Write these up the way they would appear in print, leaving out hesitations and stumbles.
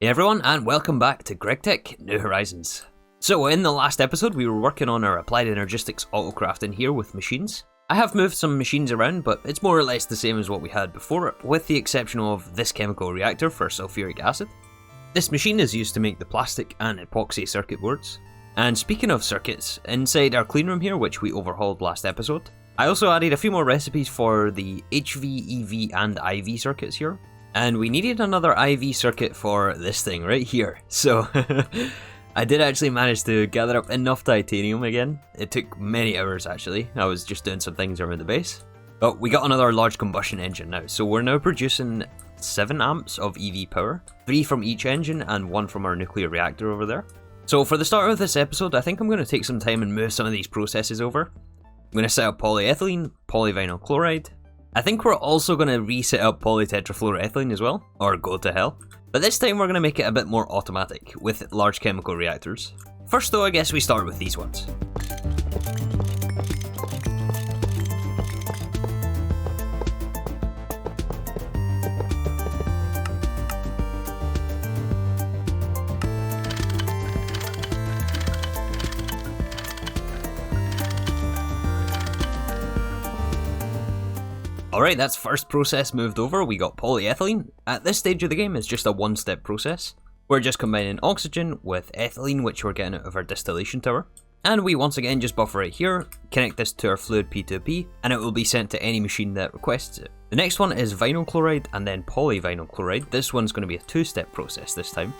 Hey everyone, and welcome back to Gregtech New Horizons. So in the last episode we were working on our applied energistics autocrafting here with machines. I have moved some machines around, but it's more or less the same as what we had before, with the exception of this chemical reactor for sulfuric acid. This machine is used to make the plastic and epoxy circuit boards. And speaking of circuits, inside our clean room here, which we overhauled last episode, I also added a few more recipes for the HV, EV and IV circuits here. And we needed another IV circuit for this thing right here. So I did actually manage to gather up enough titanium again. It took many hours actually. I was just doing some things around the base. But we got another large combustion engine now. So we're now producing 7 amps of EV power. 3 from each engine and 1 from our nuclear reactor over there. So for the start of this episode, I think I'm going to take some time and move some of these processes over. I'm going to set up polyethylene, polyvinyl chloride. I think we're also going to reset up polytetrafluoroethylene as well, or go to hell. But this time we're going to make it a bit more automatic, with large chemical reactors. First though, I guess we start with these ones. Alright, that's first process moved over. We got polyethylene. At this stage of the game, it's just a one-step process. We're just combining oxygen with ethylene, which we're getting out of our distillation tower. And we once again just buffer it here, connect this to our fluid P2P, and it will be sent to any machine that requests it. The next one is vinyl chloride and then polyvinyl chloride. This one's going to be a two-step process this time.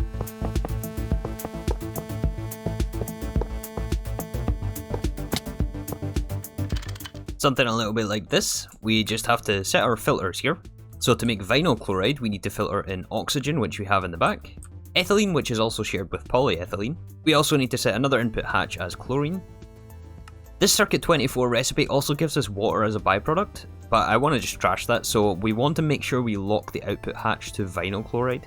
Something a little bit like this, we just have to set our filters here. So to make vinyl chloride, we need to filter in oxygen, which we have in the back, ethylene, which is also shared with polyethylene. We also need to set another input hatch as chlorine. This circuit 24 recipe also gives us water as a byproduct, but I want to just trash that, so we want to make sure we lock the output hatch to vinyl chloride.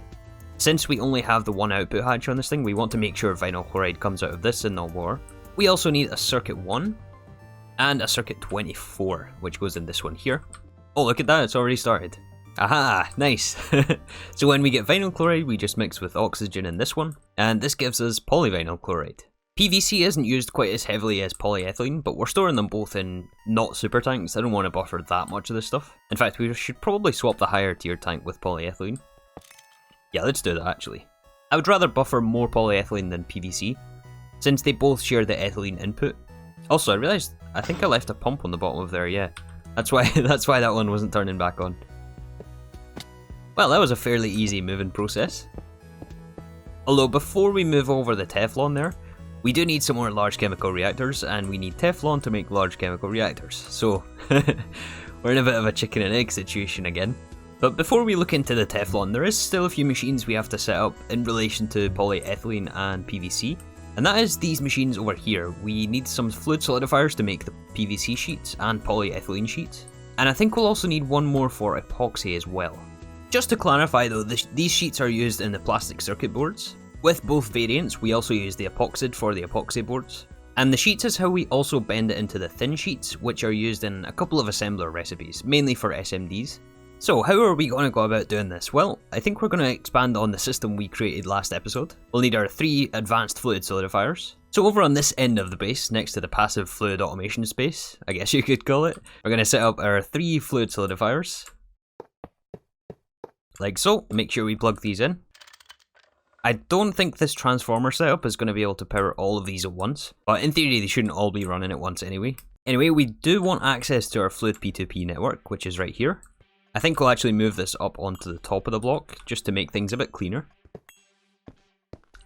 Since we only have the one output hatch on this thing, we want to make sure vinyl chloride comes out of this and not water. We also need a circuit 1. And a circuit 24, which goes in this one here. Oh, look at that, it's already started. Aha, nice. So when we get vinyl chloride, we just mix with oxygen in this one, and this gives us polyvinyl chloride. PVC isn't used quite as heavily as polyethylene, but we're storing them both in not super tanks. I don't want to buffer that much of this stuff. In fact, we should probably swap the higher tier tank with polyethylene. Yeah, let's do that actually. I would rather buffer more polyethylene than PVC, since they both share the ethylene input. Also, I realised I think I left a pump on the bottom of there, yeah. That's why that one wasn't turning back on. Well, that was a fairly easy moving process. Although before we move over the Teflon there, we do need some more large chemical reactors, and we need Teflon to make large chemical reactors. So, we're in a bit of a chicken and egg situation again. But before we look into the Teflon, there is still a few machines we have to set up in relation to polyethylene and PVC. And that is these machines over here. We need some fluid solidifiers to make the PVC sheets and polyethylene sheets. And I think we'll also need one more for epoxy as well. Just to clarify though, these sheets are used in the plastic circuit boards. With both variants, we also use the epoxide for the epoxy boards. And the sheets is how we also bend it into the thin sheets, which are used in a couple of assembler recipes, mainly for SMDs. So how are we going to go about doing this? Well, I think we're going to expand on the system we created last episode. We'll need our 3 advanced fluid solidifiers. So over on this end of the base, next to the passive fluid automation space, I guess you could call it, we're going to set up our 3 fluid solidifiers. Like so. Make sure we plug these in. I don't think this transformer setup is going to be able to power all of these at once, but in theory they shouldn't all be running at once anyway. Anyway, we do want access to our fluid P2P network, which is right here. I think we'll actually move this up onto the top of the block, just to make things a bit cleaner.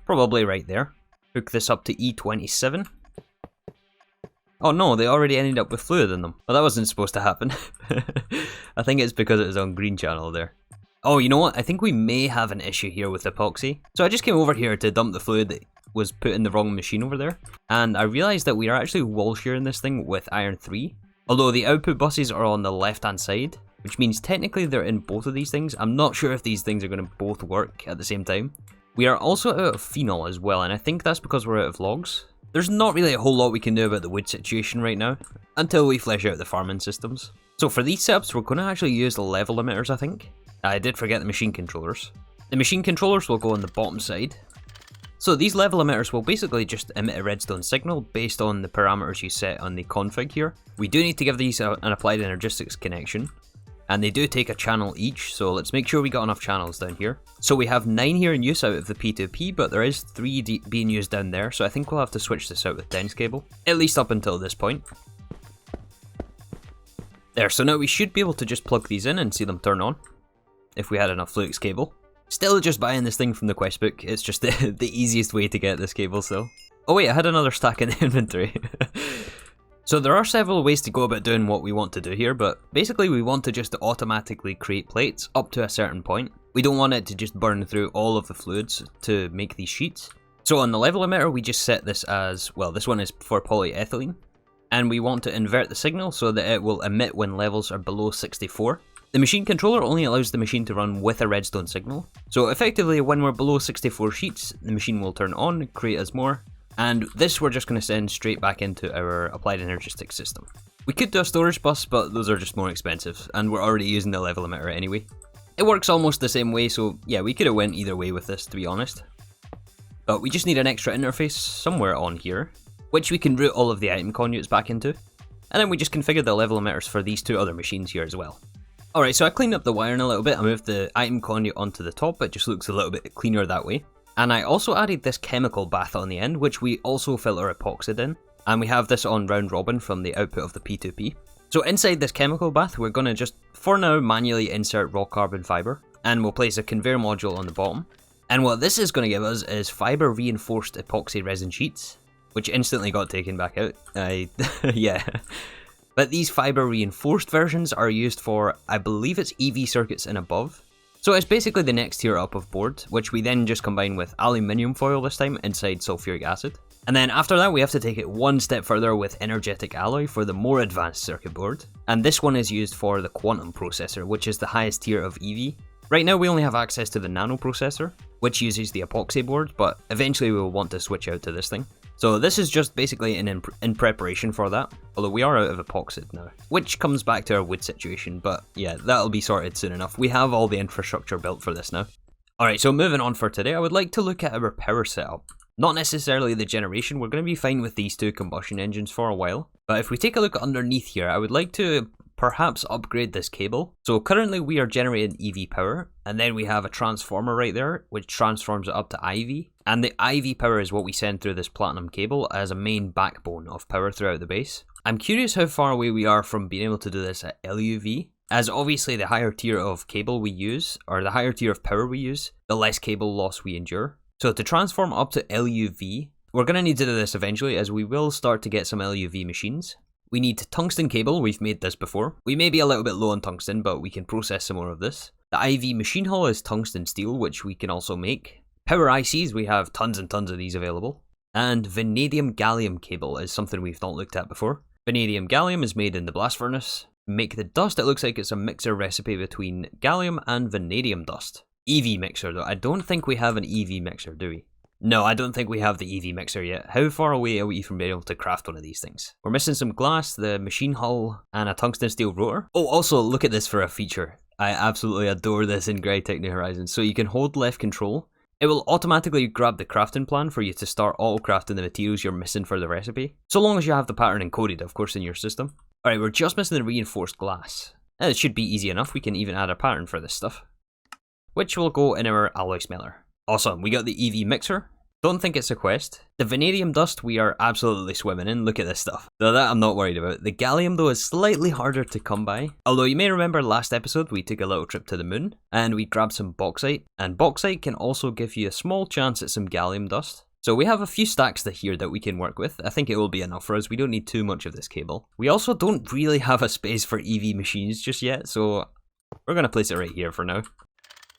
Probably right there. Hook this up to E27. Oh no, they already ended up with fluid in them. Well, that wasn't supposed to happen. I think it's because it was on green channel there. Oh, you know what? I think we may have an issue here with epoxy. So I just came over here to dump the fluid that was put in the wrong machine over there. And I realised that we are actually wall shearing this thing with iron 3. Although the output buses are on the left hand side, which means technically they're in both of these things. I'm not sure if these things are going to both work at the same time. We are also out of phenol as well, and I think that's because we're out of logs. There's not really a whole lot we can do about the wood situation right now, until we flesh out the farming systems. So for these setups, we're going to actually use the level limiters, I think. I did forget the machine controllers. The machine controllers will go on the bottom side. So these level emitters will basically just emit a redstone signal based on the parameters you set on the config here. We do need to give these an applied energistics connection, and they do take a channel each, so let's make sure we got enough channels down here. So we have 9 here in use out of the P2P, but there is 3 being used down there, so I think we'll have to switch this out with dense cable, at least up until this point. There, so now we should be able to just plug these in and see them turn on, if we had enough Fluix cable. Still just buying this thing from the quest book, it's just the easiest way to get this cable still. Oh wait, I had another stack in the inventory. So there are several ways to go about doing what we want to do here, but basically we want to just automatically create plates up to a certain point. We don't want it to just burn through all of the fluids to make these sheets. So on the level emitter we just set this as, well, this one is for polyethylene, and we want to invert the signal so that it will emit when levels are below 64. The machine controller only allows the machine to run with a redstone signal, so effectively when we're below 64 sheets, the machine will turn on, create us more, and this we're just going to send straight back into our applied energistics system. We could do a storage bus, but those are just more expensive, and we're already using the level emitter anyway. It works almost the same way, so yeah, we could have went either way with this, to be honest. But we just need an extra interface somewhere on here, which we can route all of the item conduits back into, and then we just configure the level emitters for these 2 other machines here as well. Alright, so I cleaned up the wiring a little bit, I moved the item conduit onto the top, it just looks a little bit cleaner that way. And I also added this chemical bath on the end, which we also filter epoxy in, and we have this on round robin from the output of the P2P. So inside this chemical bath, we're going to just, for now, manually insert raw carbon fibre, and we'll place a conveyor module on the bottom. And what this is going to give us is fibre reinforced epoxy resin sheets, which instantly got taken back out. Yeah. But these fibre reinforced versions are used for, I believe it's EV circuits and above. So it's basically the next tier up of board, which we then just combine with aluminium foil this time inside sulfuric acid. And then after that we have to take it one step further with energetic alloy for the more advanced circuit board. And this one is used for the quantum processor, which is the highest tier of EV. Right now we only have access to the nano processor, which uses the epoxy board, but eventually we will want to switch out to this thing. So this is just basically in preparation for that, although we are out of epoxy now, which comes back to our wood situation, but yeah, that'll be sorted soon enough. We have all the infrastructure built for this now. Alright, so moving on for today, I would like to look at our power setup. Not necessarily the generation, we're going to be fine with these 2 combustion engines for a while, but if we take a look underneath here, I would like to perhaps upgrade this cable. So currently we are generating EV power, and then we have a transformer right there, which transforms it up to IV. And the IV power is what we send through this platinum cable as a main backbone of power throughout the base. I'm curious how far away we are from being able to do this at LUV, as obviously the higher tier of cable we use, or the higher tier of power we use, the less cable loss we endure. So to transform up to LUV, we're going to need to do this eventually, as we will start to get some LUV machines. We need tungsten cable, we've made this before. We may be a little bit low on tungsten, but we can process some more of this. The IV machine hull is tungsten steel, which we can also make. Power ICs, we have tons and tons of these available. And vanadium gallium cable is something we've not looked at before. Vanadium gallium is made in the blast furnace. Make the dust, it looks like it's a mixer recipe between gallium and vanadium dust. EV mixer though, I don't think we have an EV mixer, do we? No, I don't think we have the EV mixer yet. How far away are we from being able to craft one of these things? We're missing some glass, the machine hull, and a tungsten steel rotor. Oh, also, look at this for a feature. I absolutely adore this in Gregtech New Horizons. So you can hold left control. It will automatically grab the crafting plan for you to start auto-crafting the materials you're missing for the recipe. So long as you have the pattern encoded, of course, in your system. Alright, we're just missing the reinforced glass. It should be easy enough, we can even add a pattern for this stuff, which will go in our alloy smelter. Awesome, we got the EV mixer. Don't think it's a quest. The vanadium dust we are absolutely swimming in, look at this stuff. So that I'm not worried about. The gallium though is slightly harder to come by. Although you may remember last episode we took a little trip to the moon and we grabbed some bauxite. And bauxite can also give you a small chance at some gallium dust. So we have a few stacks here that we can work with. I think it will be enough for us, we don't need too much of this cable. We also don't really have a space for EV machines just yet, so we're going to place it right here for now.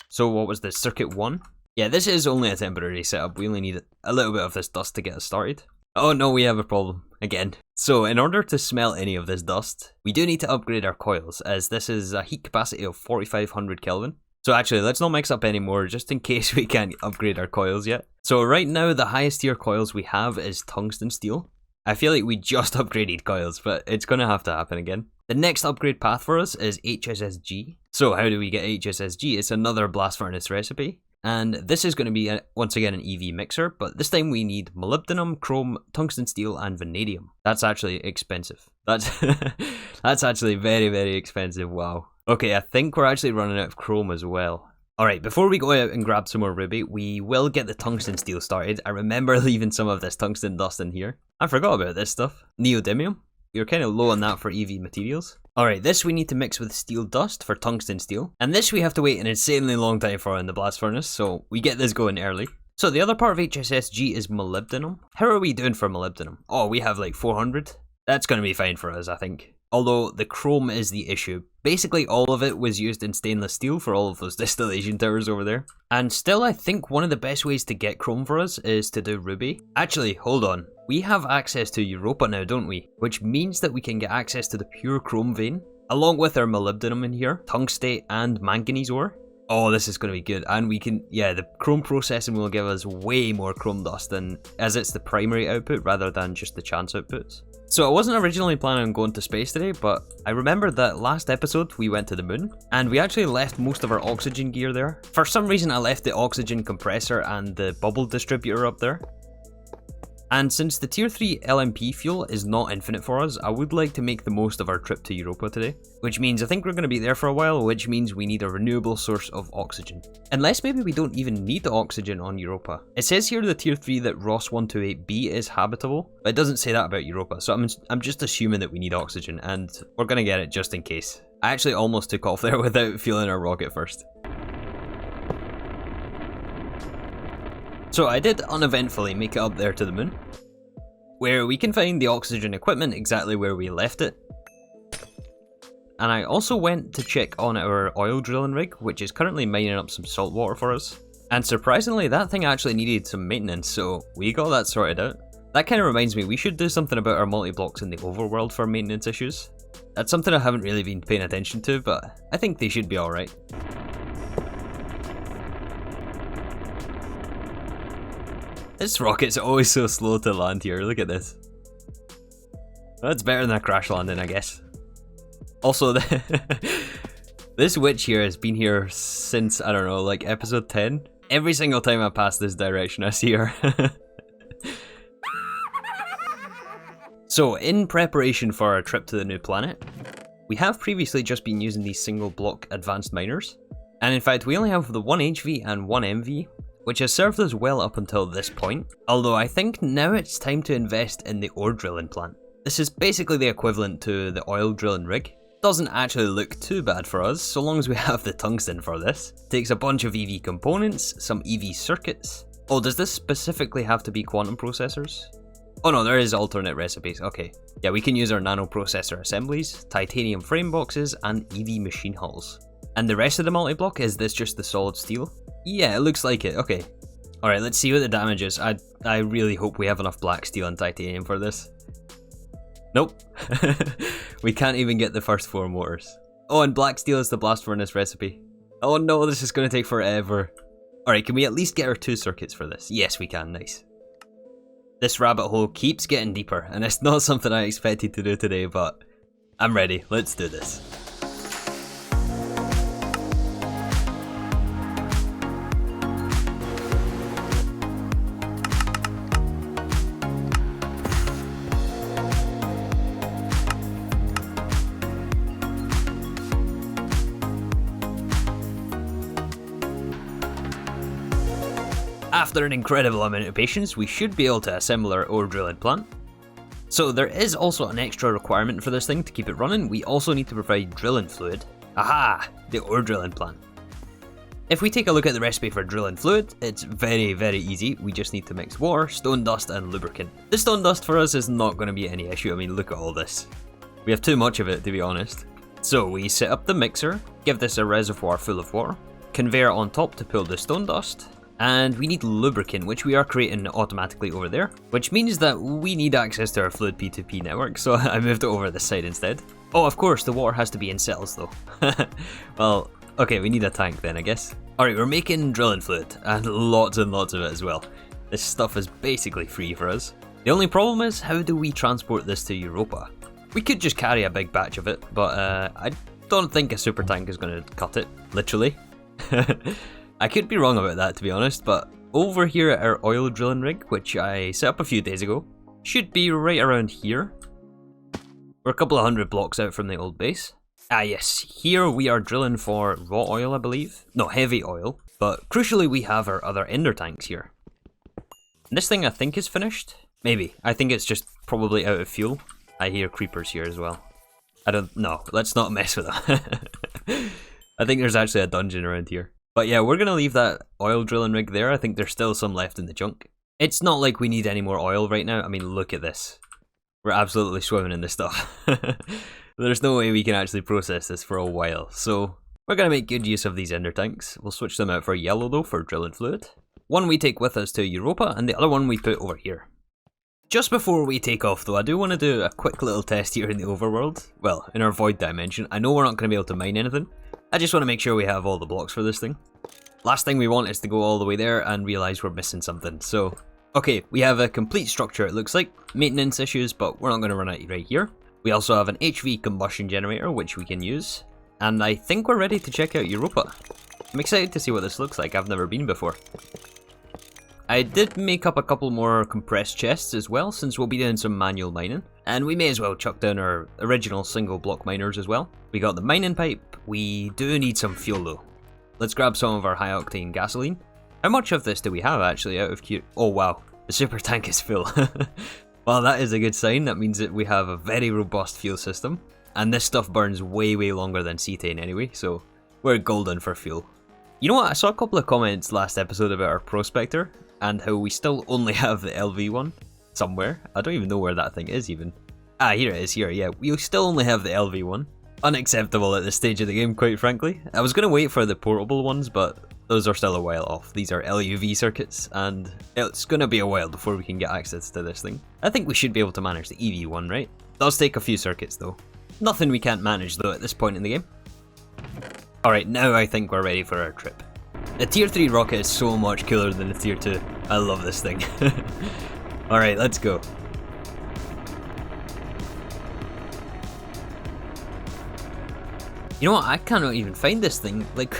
So what was this, circuit 1? Yeah, this is only a temporary setup, we only need a little bit of this dust to get us started. Oh no, we have a problem, again. So in order to smelt any of this dust, we do need to upgrade our coils, as this is a heat capacity of 4500 Kelvin. So actually, let's not mix up anymore, just in case we can't upgrade our coils yet. So right now, the highest tier coils we have is tungsten steel. I feel like we just upgraded coils, but it's gonna have to happen again. The next upgrade path for us is HSS-G. So how do we get HSS-G? It's another blast furnace recipe. And this is going to be, once again, an EV mixer, but this time we need molybdenum, chrome, tungsten steel, and vanadium. That's actually expensive. That's actually very, very expensive, wow. Okay, I think we're actually running out of chrome as well. Alright, before we go out and grab some more ruby, we will get the tungsten steel started. I remember leaving some of this tungsten dust in here. I forgot about this stuff. Neodymium. You're kind of low on that for EV materials. Alright, this we need to mix with steel dust for tungsten steel. And this we have to wait an insanely long time for in the blast furnace, so we get this going early. So the other part of HSS-G is molybdenum. How are we doing for molybdenum? Oh, we have like 400. That's going to be fine for us, I think. Although the chrome is the issue. Basically all of it was used in stainless steel for all of those distillation towers over there. And still I think one of the best ways to get chrome for us is to do ruby. Actually, hold on. We have access to Europa now, don't we? Which means that we can get access to the pure chrome vein, along with our molybdenum in here, tungstate and manganese ore. Oh, this is going to be good. And we can, yeah, the chrome processing will give us way more chrome dust than, as it's the primary output rather than just the chance outputs. So I wasn't originally planning on going to space today, but I remember that last episode we went to the moon, and we actually left most of our oxygen gear there. For some reason I left the oxygen compressor and the bubble distributor up there. And since the tier 3 LMP fuel is not infinite for us, I would like to make the most of our trip to Europa today. Which means I think we're going to be there for a while, which means we need a renewable source of oxygen. Unless maybe we don't even need the oxygen on Europa. It says here the tier 3 that Ross 128b is habitable, but it doesn't say that about Europa, so I'm just assuming that we need oxygen, and we're going to get it just in case. I actually almost took off there without fueling our rocket first. So I did uneventfully make it up there to the moon, where we can find the oxygen equipment exactly where we left it. And I also went to check on our oil drilling rig, which is currently mining up some salt water for us. And surprisingly, that thing actually needed some maintenance, so we got that sorted out. That kind of reminds me, we should do something about our multi-blocks in the overworld for maintenance issues. That's something I haven't really been paying attention to, but I think they should be alright. This rocket's always so slow to land here, look at this. That's better than a crash landing, I guess. Also, this witch here has been here since, I don't know, like episode 10. Every single time I pass this direction, I see her. So, in preparation for our trip to the new planet, we have previously just been using these single block advanced miners. And in fact, we only have the 1 HV and 1 MV, which has served us well up until this point, although I think now it's time to invest in the ore drilling plant. This is basically the equivalent to the oil drilling rig. Doesn't actually look too bad for us, so long as we have the tungsten for this. Takes a bunch of EV components, some EV circuits. Oh, does this specifically have to be quantum processors? Oh no, there is alternate recipes, okay. Yeah, we can use our nano processor assemblies, titanium frame boxes, and EV machine hulls. And the rest of the multi-block, is this just the solid steel? Yeah, it looks like it, okay. Alright, let's see what the damage is. I really hope we have enough black steel and titanium for this. Nope. We can't even get the first 4 motors. Oh, and black steel is the blast furnace recipe. Oh no, this is going to take forever. Alright, can we at least get our 2 circuits for this? Yes, we can, nice. This rabbit hole keeps getting deeper, and it's not something I expected to do today, but I'm ready, let's do this. After an incredible amount of patience, we should be able to assemble our ore drilling plant. So there is also an extra requirement for this thing to keep it running. We also need to provide drilling fluid. Aha! The ore drilling plant. If we take a look at the recipe for drilling fluid, it's very, very easy. We just need to mix water, stone dust, and lubricant. The stone dust for us is not going to be any issue. I mean, look at all this. We have too much of it, to be honest. So we set up the mixer, give this a reservoir full of water, conveyor on top to pull the stone dust, and we need lubricant, which we are creating automatically over there, which means that we need access to our Fluid P2P network, so I moved it over this side instead. Oh, of course, the water has to be in cells though. Well, okay, we need a tank then, I guess. Alright, we're making drilling fluid, and lots of it as well. This stuff is basically free for us. The only problem is, how do we transport this to Europa? We could just carry a big batch of it, but I don't think a super tank is going to cut it, literally. I could be wrong about that, to be honest, but over here at our oil drilling rig, which I set up a few days ago, should be right around here. We're a couple of 100 blocks out from the old base. Ah yes, here we are drilling for raw oil, I believe. No, heavy oil. But crucially we have our other ender tanks here. This thing I think is finished. Maybe. I think it's just probably out of fuel. I hear creepers here as well. I don't know. Let's not mess with that. I think there's actually a dungeon around here. But yeah, we're going to leave that oil drilling rig there. I think there's still some left in the junk. It's not like we need any more oil right now. I mean, look at this. We're absolutely swimming in this stuff. There's no way we can actually process this for a while. So we're going to make good use of these ender tanks. We'll switch them out for yellow though for drilling fluid. One we take with us to Europa and the other one we put over here. Just before we take off though, I do want to do a quick little test here in the overworld. Well, in our void dimension. I know we're not going to be able to mine anything. I just want to make sure we have all the blocks for this thing. Last thing we want is to go all the way there and realise we're missing something. So, okay, we have a complete structure it looks like. Maintenance issues, but we're not going to run it right here. We also have an HV combustion generator which we can use. And I think we're ready to check out Europa. I'm excited to see what this looks like. I've never been before. I did make up a couple more compressed chests as well, since we'll be doing some manual mining. And we may as well chuck down our original single block miners as well. We got the mining pipe. We do need some fuel though. Let's grab some of our high octane gasoline. How much of this do we have actually out of Q? Oh wow, the super tank is full. Well, that is a good sign. That means that we have a very robust fuel system. And this stuff burns way longer than cetane anyway, so we're golden for fuel. You know what, I saw a couple of comments last episode about our prospector and how we still only have the LV one somewhere. I don't even know where that thing is even. Ah, here it is, here, yeah. We still only have the LV one. Unacceptable at this stage of the game, quite frankly. I was going to wait for the portable ones, but those are still a while off. These are LUV circuits, and it's going to be a while before we can get access to this thing. I think we should be able to manage the EV one, right? Does take a few circuits though. Nothing we can't manage though at this point in the game. Alright, now I think we're ready for our trip. The tier 3 rocket is so much cooler than the tier 2. I love this thing. Alright, let's go. You know what, I cannot even find this thing. Like,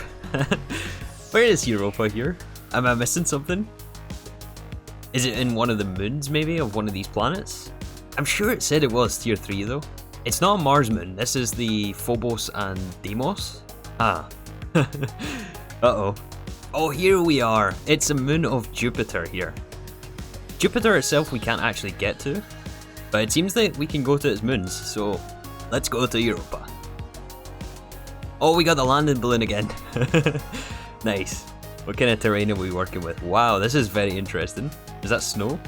where is Europa here? Am I missing something? Is it in one of the moons maybe of one of these planets? I'm sure it said it was tier 3 though. It's not a Mars moon, this is the Phobos and Deimos. Ah. Uh-oh. Oh, here we are. It's a moon of Jupiter here. Jupiter itself we can't actually get to, but it seems that we can go to its moons, so let's go to Europa. Oh, we got the landing balloon again. Nice. What kind of terrain are we working with? Wow, this is very interesting. Is that snow?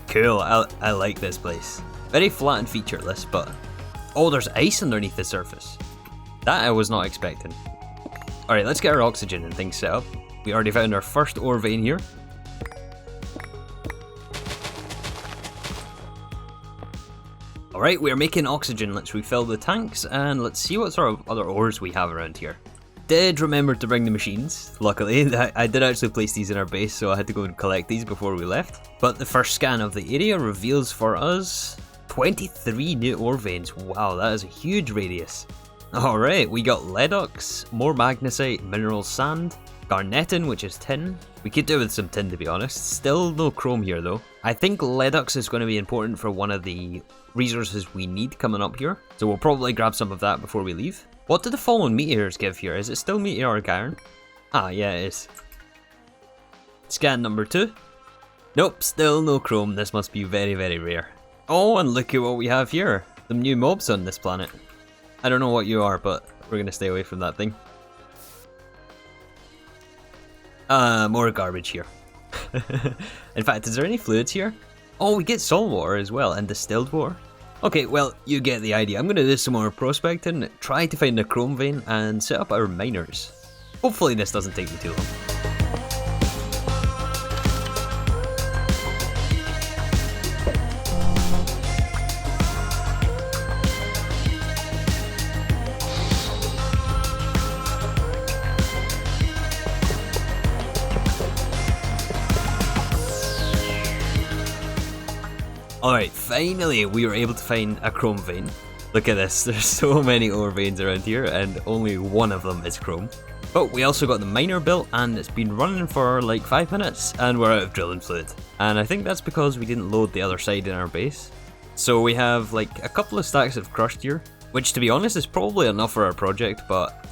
Cool, I like this place. Very flat and featureless, but... Oh, there's ice underneath the surface. That I was not expecting. Alright, let's get our oxygen and things set up. We already found our first ore vein here. Alright, we are making oxygen. Let's refill the tanks and let's see what sort of other ores we have around here. Did remember to bring the machines. Luckily, I did actually place these in our base, so I had to go and collect these before we left. But the first scan of the area reveals for us 23 new ore veins. Wow, that is a huge radius. Alright, we got leadox, more magnesite, mineral sand, garnetin, which is tin. We could do with some tin to be honest. Still no chrome here though. I think leadox is going to be important for one of the resources we need coming up here. So we'll probably grab some of that before we leave. What do the fallen meteors give here? Is it still meteoric iron? Ah, yeah it is. Scan number 2. Nope, still no chrome. This must be very rare. Oh, and look at what we have here. Some new mobs on this planet. I don't know what you are, but we're going to stay away from that thing. More garbage here. In fact, is there any fluids here? Oh, we get salt water as well, and distilled water. Okay, well, you get the idea. I'm going to do some more prospecting, try to find a chrome vein, and set up our miners. Hopefully this doesn't take me too long. Alright, finally we were able to find a chrome vein. Look at this, there's so many ore veins around here and only one of them is chrome. But we also got the miner built, and it's been running for like 5 minutes, and we're out of drilling fluid. And I think that's because we didn't load the other side in our base. So we have like a couple of stacks of crushed here, which to be honest is probably enough for our project, but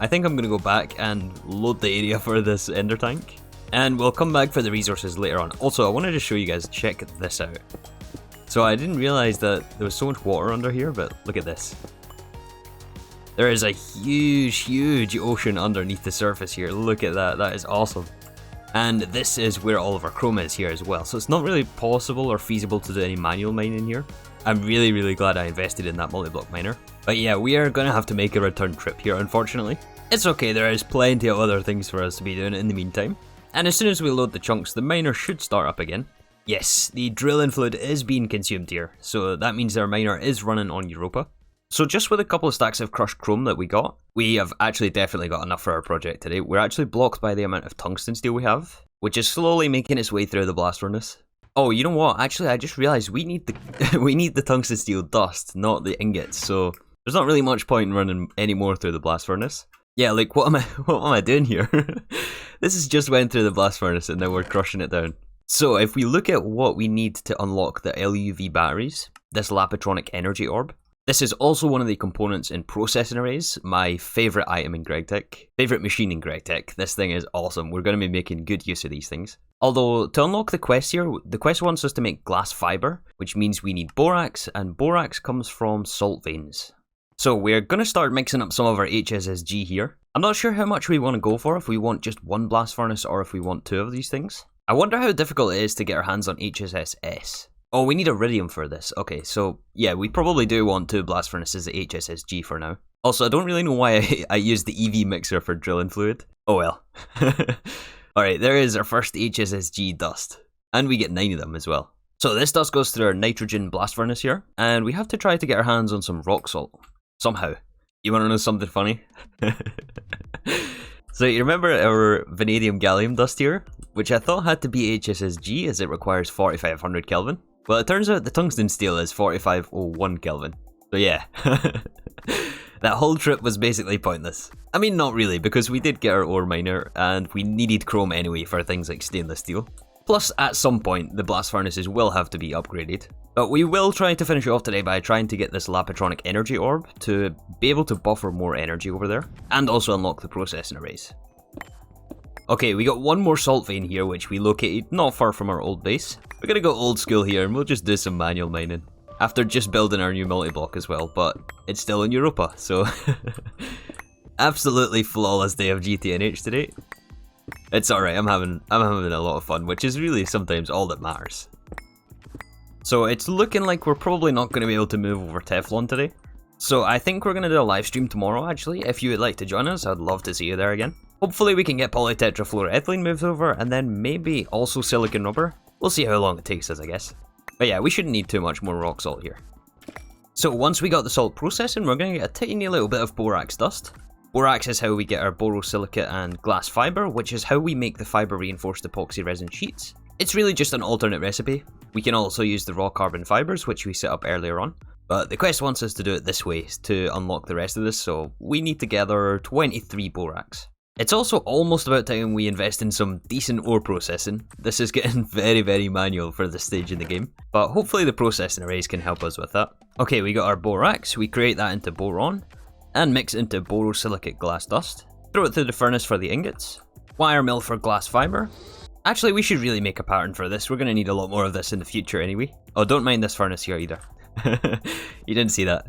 I think I'm going to go back and load the area for this ender tank. And we'll come back for the resources later on. Also, I wanted to show you guys, check this out. So I didn't realize that there was so much water under here, but look at this. There is a huge ocean underneath the surface here. Look at that, that is awesome. And this is where all of our chrome is here as well. So it's not really possible or feasible to do any manual mining here. I'm really glad I invested in that multi-block miner. But yeah, we are gonna have to make a return trip here, unfortunately. It's okay, there is plenty of other things for us to be doing in the meantime. And as soon as we load the chunks, the miner should start up again. Yes, the drilling fluid is being consumed here, so that means our miner is running on Europa. So just with a couple of stacks of crushed chrome that we got, we have actually definitely got enough for our project today. We're actually blocked by the amount of tungsten steel we have, which is slowly making its way through the blast furnace. Oh, you know what? Actually, I just realized we need the we need the tungsten steel dust, not the ingots. So there's not really much point in running any more through the blast furnace. Yeah, like what am I doing here? This has just went through the blast furnace and now we're crushing it down. So if we look at what we need to unlock the LUV batteries, this Lapatronic Energy Orb. This is also one of the components in processing arrays, my favourite item in Gregtech. Favourite machine in Gregtech. This thing is awesome. We're going to be making good use of these things. Although, to unlock the quest here, the quest wants us to make glass fibre, which means we need borax, and borax comes from salt veins. So we're going to start mixing up some of our HSS-G here. I'm not sure how much we want to go for, if we want just one blast furnace or if we want 2 of these things. I wonder how difficult it is to get our hands on HSS-S. Oh, we need iridium for this. Okay, so yeah, we probably do want 2 blast furnaces at HSS-G for now. Also, I don't really know why I used the EV mixer for drilling fluid. Oh well. Alright, there is our first HSS-G dust. And we get 9 of them as well. So this dust goes through our nitrogen blast furnace here, and we have to try to get our hands on some rock salt. Somehow. You want to know something funny? So you remember our vanadium gallium dust here, which I thought had to be HSS-G as it requires 4500 Kelvin. Well, it turns out the tungsten steel is 4501 Kelvin. So yeah, that whole trip was basically pointless. I mean, not really, because we did get our ore miner, and we needed chrome anyway for things like stainless steel. Plus, at some point, the blast furnaces will have to be upgraded. But we will try to finish off today by trying to get this Lapatronic Energy Orb to be able to buffer more energy over there, and also unlock the processing arrays. Okay, we got one more salt vein here, which we located not far from our old base. We're gonna go old school here, and we'll just do some manual mining. After just building our new multi-block as well, but it's still in Europa, so... Absolutely flawless day of GTNH today. It's alright, I'm having a lot of fun, which is really sometimes all that matters. So it's looking like we're probably not going to be able to move over Teflon today. So I think we're going to do a live stream tomorrow actually. If you would like to join us, I'd love to see you there again. Hopefully we can get polytetrafluoroethylene moved over, and then maybe also silicon rubber. We'll see how long it takes us, I guess. But yeah, we shouldn't need too much more rock salt here. So once we got the salt processing, we're going to get a tiny little bit of borax dust. Borax is how we get our borosilicate and glass fibre, which is how we make the fibre reinforced epoxy resin sheets. It's really just an alternate recipe. We can also use the raw carbon fibres, which we set up earlier on. But the quest wants us to do it this way to unlock the rest of this, so we need to gather 23 borax. It's also almost about time we invest in some decent ore processing. This is getting very manual for this stage in the game, but hopefully the processing arrays can help us with that. Okay, we got our borax, we create that into boron, and mix into borosilicate glass dust. Throw it through the furnace for the ingots. Wire mill for glass fibre. Actually, we should really make a pattern for this. We're going to need a lot more of this in the future anyway. Oh, don't mind this furnace here either. You didn't see that.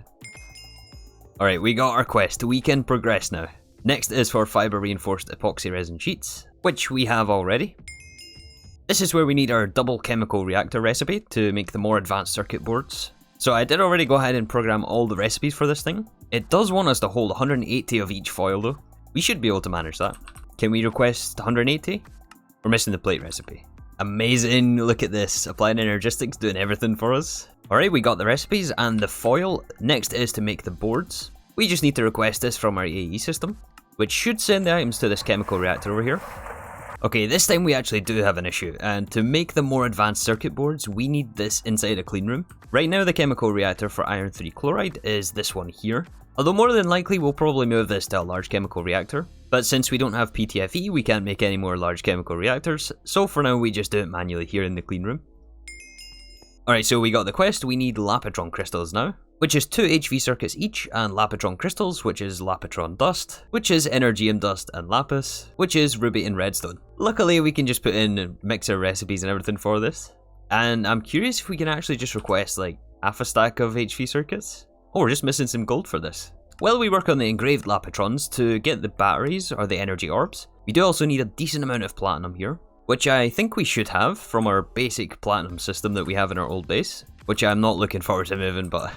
Alright, we got our quest. We can progress now. Next is for fibre reinforced epoxy resin sheets, which we have already. This is where we need our double chemical reactor recipe to make the more advanced circuit boards. So I did already go ahead and program all the recipes for this thing. It does want us to hold 180 of each foil though. We should be able to manage that. Can we request 180? We're missing the plate recipe. Amazing, look at this. Applied Energistics doing everything for us. Alright, we got the recipes and the foil. Next is to make the boards. We just need to request this from our AE system, which should send the items to this chemical reactor over here. Okay, this time we actually do have an issue, and to make the more advanced circuit boards, we need this inside a clean room. Right now the chemical reactor for iron 3 chloride is this one here, although more than likely we'll probably move this to a large chemical reactor. But since we don't have PTFE, we can't make any more large chemical reactors, so for now we just do it manually here in the clean room. Alright, so we got the quest, we need Lapitron crystals now, which is 2 HV circuits each, and Lapitron crystals, which is Lapitron dust, which is Energium dust and lapis, which is ruby and redstone. Luckily we can just put in mixer recipes and everything for this. And I'm curious if we can actually just request like half a stack of HV circuits? Oh, we're just missing some gold for this. While we work on the engraved Lapitrons to get the batteries or the energy orbs, we do also need a decent amount of platinum here, which I think we should have from our basic platinum system that we have in our old base, which I'm not looking forward to moving, but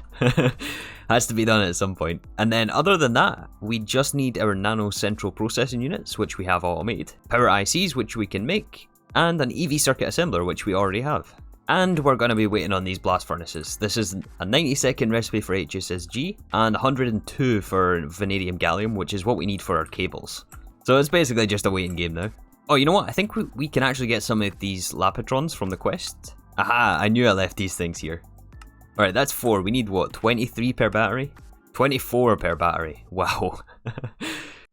has to be done at some point. And then other than that, we just need our nano central processing units, which we have automated, power ICs, which we can make, and an EV circuit assembler, which we already have. And we're going to be waiting on these blast furnaces. This is a 90-second recipe for HSS-G and 102 for vanadium gallium, which is what we need for our cables. So it's basically just a waiting game now. Oh, you know what? I think we can actually get some of these Lapitrons from the quest. Aha, I knew I left these things here. Alright, that's 4. We need what, 23 per battery? 24 per battery. Wow.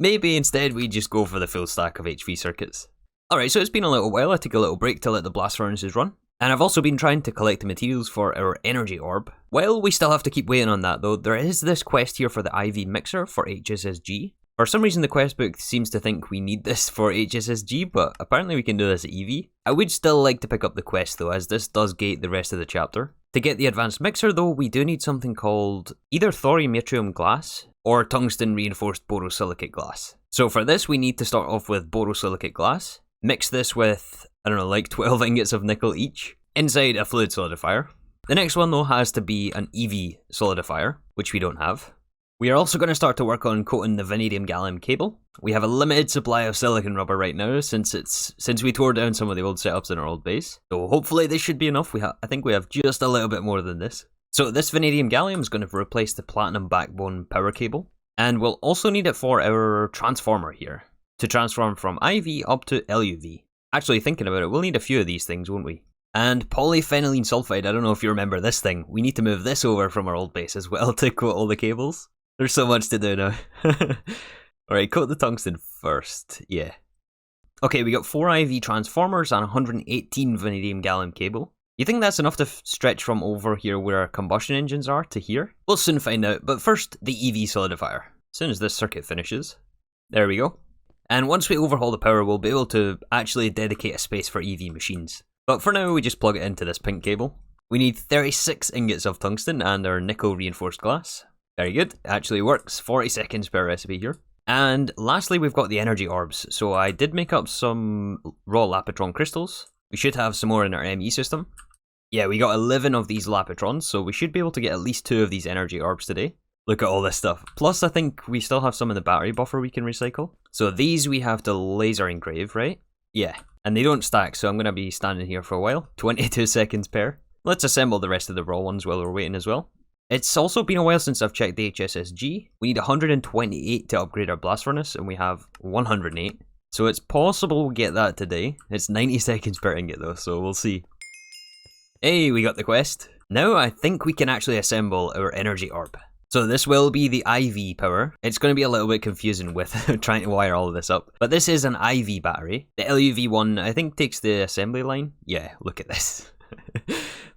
Maybe instead we just go for the full stack of HV circuits. Alright, so it's been a little while. I took a little break to let the blast furnaces run. And I've also been trying to collect the materials for our energy orb. Well, we still have to keep waiting on that though. There is this quest here for the IV mixer for HSS-G. For some reason the quest book seems to think we need this for HSS-G, but apparently we can do this at EV. I would still like to pick up the quest though, as this does gate the rest of the chapter. To get the advanced mixer though, we do need something called either thorium yttrium glass or tungsten reinforced borosilicate glass. So for this we need to start off with borosilicate glass, mix this with, I don't know, like 12 ingots of nickel each, inside a fluid solidifier. The next one though has to be an EV solidifier, which we don't have. We are also going to start to work on coating the vanadium gallium cable. We have a limited supply of silicon rubber right now since we tore down some of the old setups in our old base. So hopefully this should be enough. I think we have just a little bit more than this. So this vanadium gallium is going to replace the platinum backbone power cable. And we'll also need it for our transformer here, to transform from IV up to LUV. Actually thinking about it, we'll need a few of these things, won't we? And polyphenylene sulfide, I don't know if you remember this thing. We need to move this over from our old base as well to coat all the cables. There's so much to do now. Alright, coat the tungsten first. Yeah. Okay, we got 4 IV transformers and 118 vanadium gallium cable. You think that's enough to stretch from over here where our combustion engines are to here? We'll soon find out, but first, the EV solidifier. As soon as this circuit finishes. There we go. And once we overhaul the power, we'll be able to actually dedicate a space for EV machines. But for now, we just plug it into this pink cable. We need 36 ingots of tungsten and our nickel reinforced glass. Very good, it actually works, 40 seconds per recipe here. And lastly, we've got the energy orbs. So I did make up some raw Lapitron crystals. We should have some more in our ME system. Yeah, we got 11 of these Lapitrons, so we should be able to get at least 2 of these energy orbs today. Look at all this stuff. Plus, I think we still have some in the battery buffer we can recycle. So these we have to laser engrave, right? Yeah, and they don't stack, so I'm going to be standing here for a while. 22 seconds per. Let's assemble the rest of the raw ones while we're waiting as well. It's also been a while since I've checked the HSS-G. We need 128 to upgrade our blast furnace, and we have 108. So it's possible we'll get that today. It's 90 seconds per ingot though, so we'll see. Hey, we got the quest. Now I think we can actually assemble our energy orb. So this will be the IV power. It's going to be a little bit confusing with trying to wire all of this up. But this is an IV battery. The LUV one, I think, takes the assembly line. Yeah, look at this.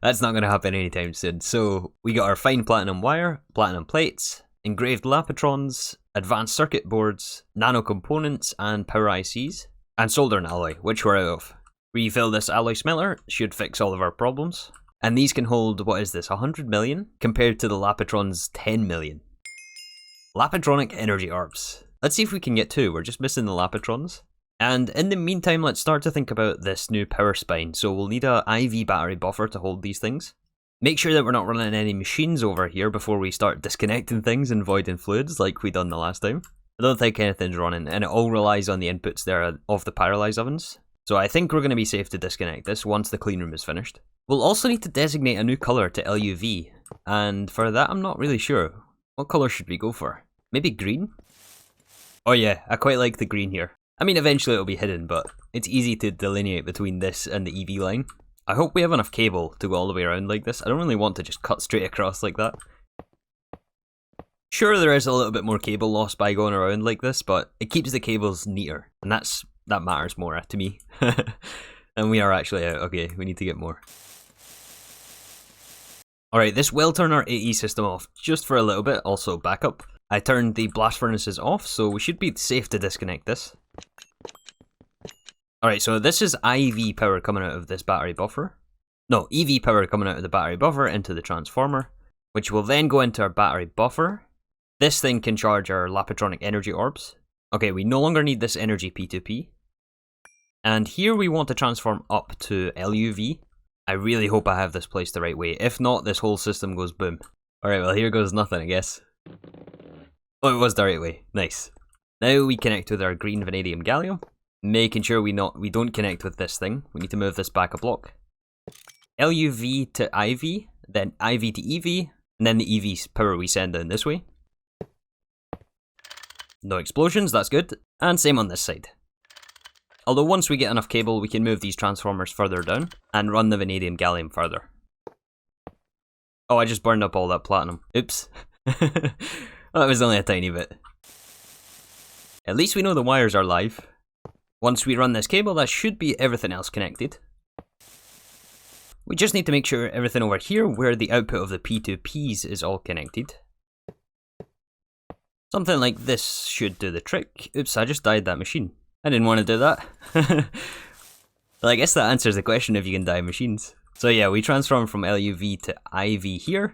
That's not going to happen anytime soon. So we got our fine platinum wire, platinum plates, engraved Lapitrons, advanced circuit boards, nano components, and power ICs, and solder and alloy, which we're out of. Refill this alloy smelter, should fix all of our problems. And these can hold, what is this, 100 million? Compared to the Lapitron's 10 million. Lapitronic energy orbs. Let's see if we can get 2, we're just missing the Lapitrons. And in the meantime, let's start to think about this new power spine. So we'll need a IV battery buffer to hold these things. Make sure that we're not running any machines over here before we start disconnecting things and voiding fluids like we done the last time. I don't think anything's running, and it all relies on the inputs there of the pyrolyze ovens. So I think we're going to be safe to disconnect this once the clean room is finished. We'll also need to designate a new colour to LUV, and for that I'm not really sure. What colour should we go for? Maybe green? Oh yeah, I quite like the green here. I mean, eventually it'll be hidden, but it's easy to delineate between this and the EV line. I hope we have enough cable to go all the way around like this. I don't really want to just cut straight across like that. Sure, there is a little bit more cable loss by going around like this, but it keeps the cables neater, and that matters more to me. And we are actually out. Okay, we need to get more. Alright, this will turn our AE system off just for a little bit, also backup. I turned the blast furnaces off, so we should be safe to disconnect this. Alright, so this is IV power coming out of this battery buffer. No, EV power coming out of the battery buffer into the transformer, which will then go into our battery buffer. This thing can charge our Lapatronic Energy Orbs. Okay, we no longer need this energy P2P. And here we want to transform up to LUV. I really hope I have this placed the right way. If not, this whole system goes boom. Alright, well here goes nothing, I guess. Oh, it was the right way. Nice. Now we connect with our green vanadium gallium, making sure we don't connect with this thing. We need to move this back a block. LUV to IV, then IV to EV, and then the EV power we send down this way. No explosions, that's good. And same on this side. Although once we get enough cable, we can move these transformers further down and run the vanadium gallium further. Oh, I just burned up all that platinum. Oops. That was only a tiny bit. At least we know the wires are live. Once we run this cable, that should be everything else connected. We just need to make sure everything over here, where the output of the P2Ps is all connected. Something like this should do the trick. Oops, I just died that machine. I didn't want to do that. Well, I guess that answers the question if you can die machines. So yeah, we transform from LUV to IV here,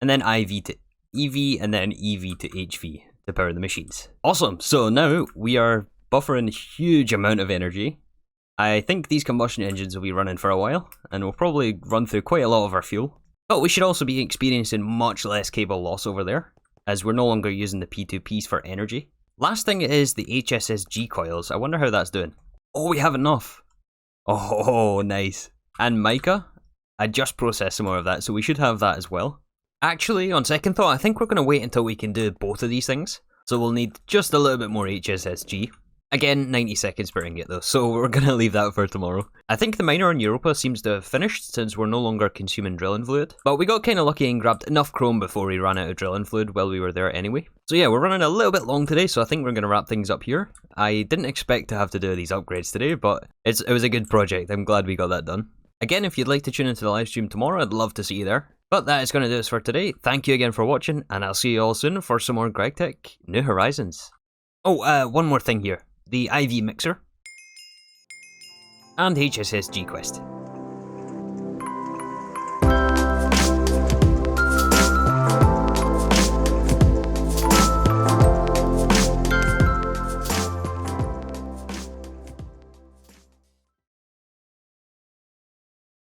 and then IV to EV, and then EV to HV to power the machines. Awesome, so now we are buffering a huge amount of energy. I think these combustion engines will be running for a while, and we'll probably run through quite a lot of our fuel. But we should also be experiencing much less cable loss over there, as we're no longer using the P2Ps for energy. Last thing is the HSS-G coils. I wonder how that's doing. Oh, we have enough. Oh, nice. And mica. I just processed some more of that, so we should have that as well. Actually, on second thought, I think we're going to wait until we can do both of these things. So we'll need just a little bit more HSS-G. Again, 90 seconds per ingot though, so we're going to leave that for tomorrow. I think the miner in Europa seems to have finished since we're no longer consuming drilling fluid. But we got kind of lucky and grabbed enough chrome before we ran out of drilling fluid while we were there anyway. So yeah, we're running a little bit long today, so I think we're going to wrap things up here. I didn't expect to have to do these upgrades today, but it was a good project. I'm glad we got that done. Again, if you'd like to tune into the live stream tomorrow, I'd love to see you there. But that is going to do us for today. Thank you again for watching, and I'll see you all soon for some more Gregtech New Horizons. Oh, one more thing here. The IV mixer and HSS-G quest.